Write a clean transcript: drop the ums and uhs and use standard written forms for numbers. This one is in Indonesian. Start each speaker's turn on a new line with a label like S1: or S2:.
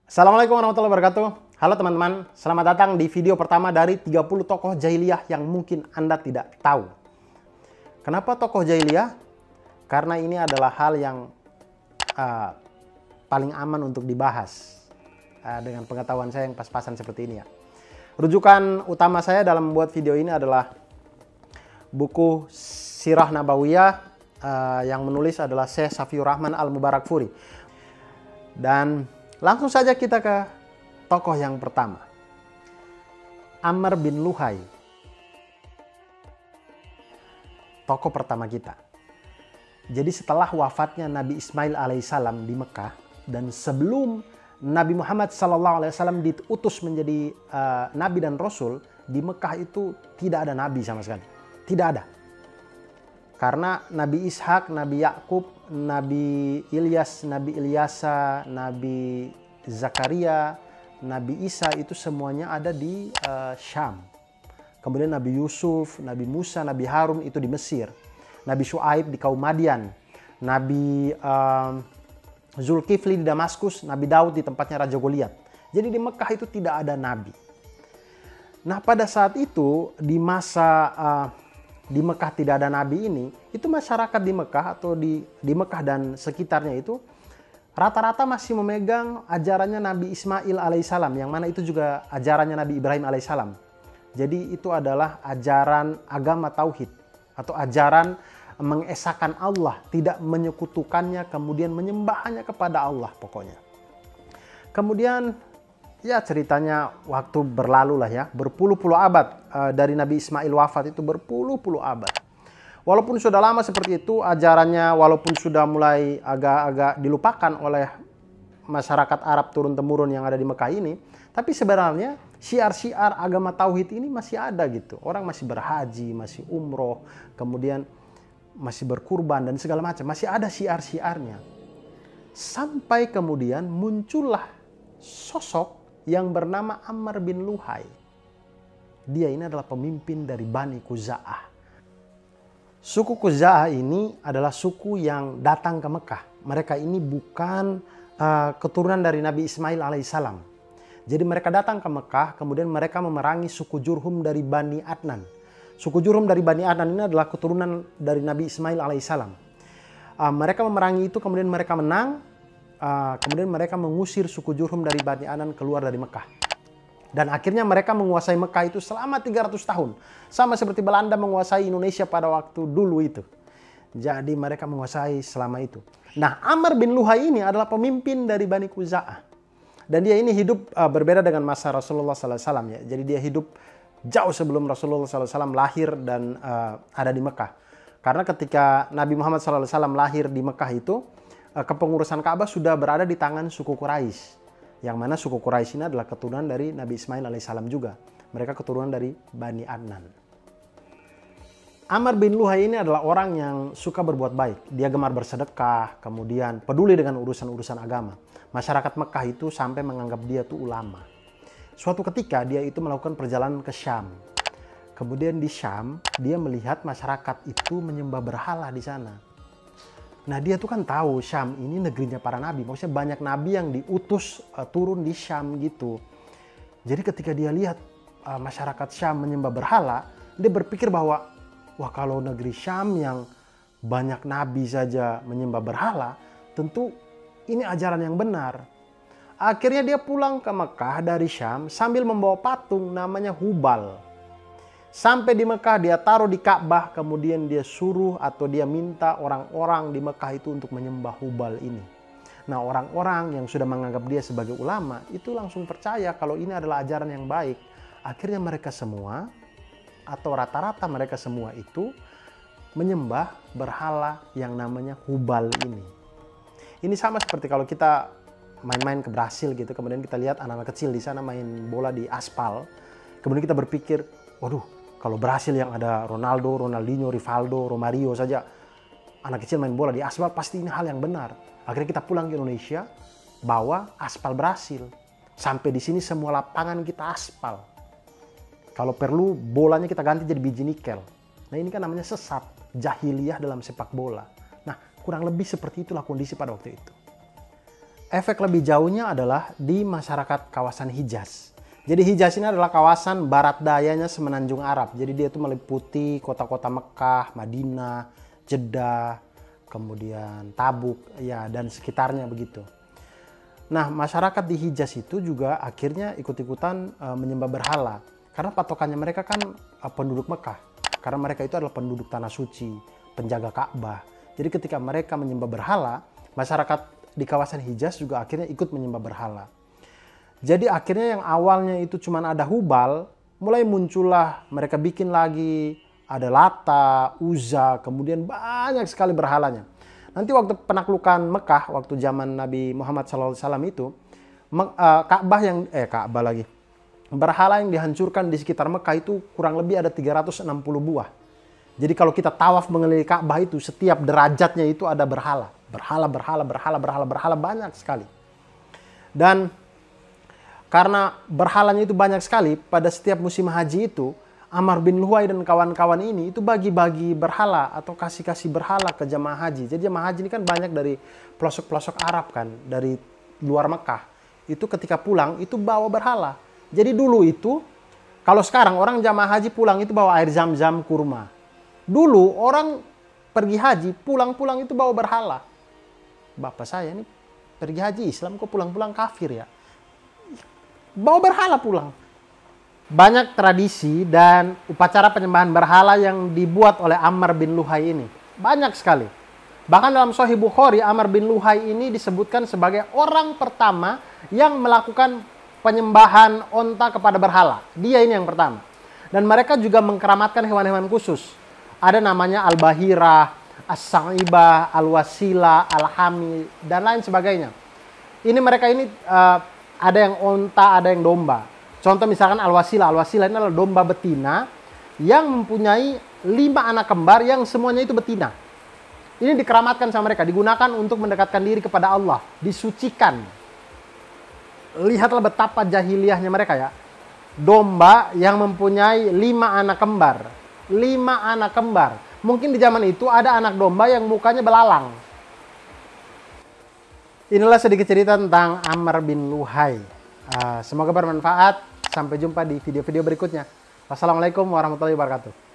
S1: Assalamualaikum warahmatullahi wabarakatuh. Halo teman-teman, selamat datang di video pertama dari 30 tokoh jahiliyah yang mungkin Anda tidak tahu. Kenapa tokoh jahiliyah? Karena ini adalah hal yang paling aman untuk dibahas dengan pengetahuan saya yang pas-pasan seperti ini ya. Rujukan utama saya dalam membuat video ini adalah buku Sirah Nabawiyah yang menulis adalah Syekh Safiur Rahman Al-Mubarakfuri. Dan langsung saja kita ke tokoh yang pertama. Amr bin Luhai. Tokoh pertama kita. Jadi setelah wafatnya Nabi Ismail alaihissalam di Mekah dan sebelum Nabi Muhammad SAW diutus menjadi Nabi dan Rasul, di Mekah itu tidak ada Nabi sama sekali. Tidak ada. Karena Nabi Ishak, Nabi Yakub, Nabi Ilyas, Nabi Ilyasa, Nabi Zakaria, Nabi Isa itu semuanya ada di Syam. Kemudian Nabi Yusuf, Nabi Musa, Nabi Harun itu di Mesir. Nabi Shu'aib di kaum Madian. Nabi Zulkifli di Damaskus, Nabi Daud di tempatnya Raja Goliat. Jadi di Mekah itu tidak ada Nabi. Nah pada saat itu di masa di Mekah tidak ada Nabi ini, itu masyarakat di Mekah atau di Mekah dan sekitarnya itu rata-rata masih memegang ajarannya Nabi Ismail alaihissalam, yang mana itu juga ajarannya Nabi Ibrahim alaihissalam. Jadi itu adalah ajaran agama tauhid atau ajaran mengesahkan Allah, tidak menyekutukannya, kemudian menyembah hanya kepada Allah pokoknya. Kemudian ya ceritanya waktu berlalu lah ya, berpuluh-puluh abad dari Nabi Ismail wafat itu berpuluh-puluh abad. Walaupun sudah lama seperti itu ajarannya, walaupun sudah mulai agak-agak dilupakan oleh masyarakat Arab turun-temurun yang ada di Mekah ini, tapi sebenarnya syiar-syiar agama tauhid ini masih ada gitu. Orang masih berhaji, masih umroh, kemudian masih berkurban dan segala macam, masih ada syiar-syiarnya. Sampai kemudian muncullah sosok yang bernama Amr bin Luhai. Dia ini adalah pemimpin dari Bani Khuza'ah. Suku Khuza'ah ini adalah suku yang datang ke Mekah. Mereka ini bukan keturunan dari Nabi Ismail alaihissalam. Jadi mereka datang ke Mekah, kemudian mereka memerangi suku Jurhum dari Bani Adnan. Suku Jurhum dari Bani Adnan ini adalah keturunan dari Nabi Ismail alaihissalam. Mereka memerangi itu, kemudian mereka menang. Kemudian mereka mengusir suku Jurhum dari Bani Adnan keluar dari Mekah. Dan akhirnya mereka menguasai Mekah itu selama 300 tahun. Sama seperti Belanda menguasai Indonesia pada waktu dulu itu. Jadi mereka menguasai selama itu. Nah, Amr bin Luhai ini adalah pemimpin dari Bani Khuza'ah. Dan dia ini hidup berbeda dengan masa Rasulullah SAW ya. Jadi dia hidup jauh sebelum Rasulullah SAW lahir dan ada di Mekah. Karena ketika Nabi Muhammad SAW lahir di Mekah itu, kepengurusan Ka'bah sudah berada di tangan suku Quraisy. Yang mana suku Quraisy ini adalah keturunan dari Nabi Ismail alaihissalam juga. Mereka keturunan dari Bani Adnan. Amr bin Luhai ini adalah orang yang suka berbuat baik. Dia gemar bersedekah, kemudian peduli dengan urusan-urusan agama. Masyarakat Mekah itu sampai menganggap dia itu ulama. Suatu ketika dia itu melakukan perjalanan ke Syam. Kemudian di Syam dia melihat masyarakat itu menyembah berhala di sana. Nah dia tuh kan tahu Syam ini negerinya para nabi. Maksudnya banyak nabi yang diutus turun di Syam gitu. Jadi ketika dia lihat masyarakat Syam menyembah berhala, dia berpikir bahwa wah kalau negeri Syam yang banyak nabi saja menyembah berhala, tentu ini ajaran yang benar. Akhirnya dia pulang ke Mekah dari Syam sambil membawa patung namanya Hubal. Sampai di Mekah dia taruh di Ka'bah, kemudian dia suruh atau dia minta orang-orang di Mekah itu untuk menyembah Hubal ini. Nah orang-orang yang sudah menganggap dia sebagai ulama itu langsung percaya kalau ini adalah ajaran yang baik. Akhirnya mereka semua atau rata-rata mereka semua itu menyembah berhala yang namanya Hubal ini. Ini sama seperti kalau kita main-main ke Brasil gitu, kemudian kita lihat anak-anak kecil di sana main bola di aspal. Kemudian kita berpikir, waduh, kalau Brasil yang ada Ronaldo, Ronaldinho, Rivaldo, Romario saja, anak kecil main bola di aspal, pasti ini hal yang benar. Akhirnya kita pulang ke Indonesia, bawa aspal Brasil. Sampai di sini semua lapangan kita aspal. Kalau perlu bolanya kita ganti jadi biji nikel. Nah ini kan namanya sesat, jahiliyah dalam sepak bola. Nah kurang lebih seperti itulah kondisi pada waktu itu. efek lebih jauhnya adalah di masyarakat kawasan Hijaz. Jadi Hijaz ini adalah kawasan barat dayanya semenanjung Arab. Jadi dia itu meliputi kota-kota Mekah, Madinah, Jeddah, kemudian Tabuk, ya, dan sekitarnya begitu. Nah, masyarakat di Hijaz itu juga akhirnya ikut-ikutan menyembah berhala. Karena patokannya mereka kan penduduk Mekah. Karena mereka itu adalah penduduk tanah suci, penjaga Ka'bah. Jadi ketika mereka menyembah berhala, masyarakat di kawasan Hijaz juga akhirnya ikut menyembah berhala. Jadi akhirnya yang awalnya itu cuma ada Hubal, mulai muncullah mereka bikin lagi, ada Lata, Uzza, kemudian banyak sekali berhalanya. Nanti waktu penaklukan Mekah, waktu zaman Nabi Muhammad SAW itu, Ka'bah lagi. Berhala yang dihancurkan di sekitar Mekah itu kurang lebih ada 360 buah. Jadi kalau kita tawaf mengelilingi Ka'bah itu, setiap derajatnya itu ada berhala. Berhala banyak sekali. Dan karena berhalanya itu banyak sekali, pada setiap musim haji itu, Amr bin Luhai dan kawan-kawan ini itu bagi-bagi berhala atau kasih-kasih berhala ke jemaah haji. Jadi jemaah haji ini kan banyak dari pelosok-pelosok Arab kan, dari luar Mekah. Itu ketika pulang itu bawa berhala. Jadi dulu itu, kalau sekarang orang jemaah haji pulang itu bawa air zam-zam kurma. Dulu orang pergi haji, pulang-pulang itu bawa berhala. Bapak saya ini pergi haji Islam kok pulang-pulang kafir ya. Bawa berhala pulang. Banyak tradisi dan upacara penyembahan berhala yang dibuat oleh Amr bin Luhai ini. Banyak sekali. Bahkan dalam Sahih Bukhari, Amr bin Luhai ini disebutkan sebagai orang pertama yang melakukan penyembahan onta kepada berhala. Dia ini yang pertama. Dan mereka juga mengkeramatkan hewan-hewan khusus. Ada namanya Al-Bahirah, As-Sa'ibah, Al-Wasila, Al-Hami, dan lain sebagainya. Ini mereka ini ada yang onta, ada yang domba. Contoh misalkan Al-Wasila. Al-Wasila ini adalah domba betina yang mempunyai 5 anak kembar yang semuanya itu betina. Ini dikeramatkan sama mereka, digunakan untuk mendekatkan diri kepada Allah, disucikan. Lihatlah betapa jahiliyahnya mereka ya. Domba yang mempunyai 5 anak kembar. 5 anak kembar. Mungkin di zaman itu ada anak domba yang mukanya belalang. Inilah sedikit cerita tentang Amr bin Luhai. Semoga bermanfaat. Sampai jumpa di video-video berikutnya. Wassalamualaikum warahmatullahi wabarakatuh.